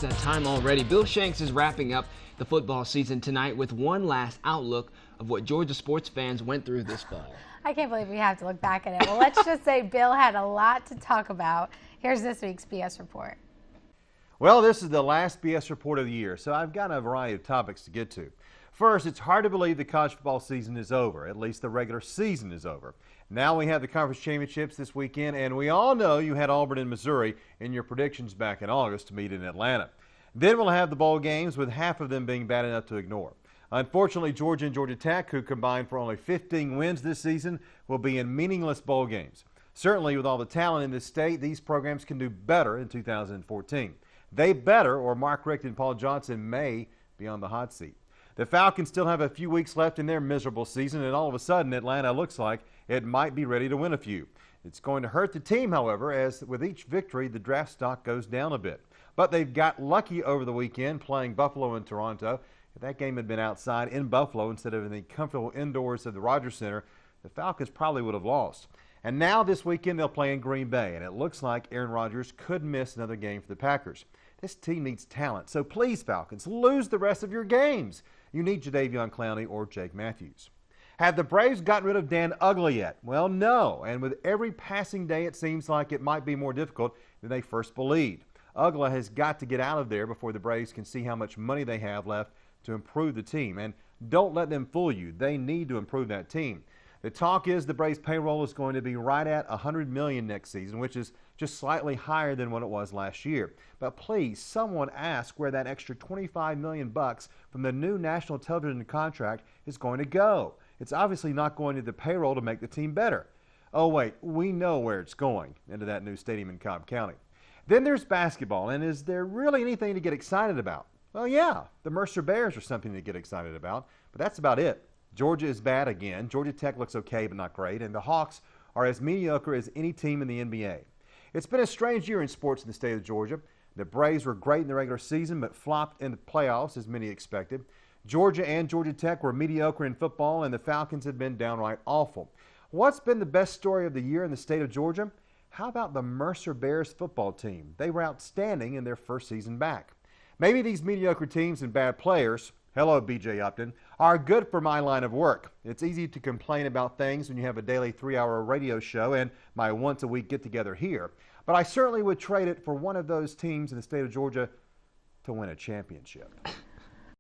it's that time already. Bill Shanks is wrapping up the football season tonight with one last outlook of what Georgia sports fans went through this fall. I can't believe we have to look back at it. Well, let's just say Bill had a lot to talk about. Here's this week's BS Report. Well, this is the last BS Report of the year, so I've got a variety of topics to get to. First, it's hard to believe the college football season is over. At least the regular season is over. Now we have the conference championships this weekend, and we all know you had Auburn and Missouri in your predictions back in August to meet in Atlanta. Then we'll have the bowl games, with half of them being bad enough to ignore. Unfortunately, Georgia and Georgia Tech, who combined for only 15 wins this season, will be in meaningless bowl games. Certainly, with all the talent in this state, these programs can do better in 2014. They better, or Mark Richt and Paul Johnson may be on the hot seat. The Falcons still have a few weeks left in their miserable season, and all of a sudden Atlanta looks like it might be ready to win a few. It's going to hurt the team, however, as with each victory the draft stock goes down a bit. But they've got lucky over the weekend playing Buffalo and Toronto. If that game had been outside in Buffalo instead of in the comfortable indoors of the Rogers Center, the Falcons probably would have lost. And now this weekend they'll play in Green Bay, and it looks like Aaron Rodgers could miss another game for the Packers. This team needs talent, so please, Falcons, lose the rest of your games. You need Jadeveon Clowney or Jake Matthews. Have the Braves gotten rid of Dan Ugley yet? Well, no, and with every passing day it seems like it might be more difficult than they first believed. Ugley has got to get out of there before the Braves can see how much money they have left to improve the team. And don't let them fool you. They need to improve that team. The talk is the Braves payroll is going to be right at $100 million next season, which is just slightly higher than what it was last year. But please, someone ask where that extra $25 million from the new national television contract is going to go. It's obviously not going to the payroll to make the team better. Oh wait, we know where it's going, into that new stadium in Cobb County. Then there's basketball, and is there really anything to get excited about? Well, yeah, the Mercer Bears are something to get excited about, but that's about it. Georgia is bad again. Georgia Tech looks okay, but not great. And the Hawks are as mediocre as any team in the NBA. It's been a strange year in sports in the state of Georgia. The Braves were great in the regular season, but flopped in the playoffs, as many expected. Georgia and Georgia Tech were mediocre in football, and the Falcons have been downright awful. What's been the best story of the year in the state of Georgia? How about the Mercer Bears football team? They were outstanding in their first season back. Maybe these mediocre teams and bad players, hello B.J. Upton, are good for my line of work. It's easy to complain about things when you have a daily 3-hour radio show and my once-a-week get-together here. But I certainly would trade it for one of those teams in the state of Georgia to win a championship.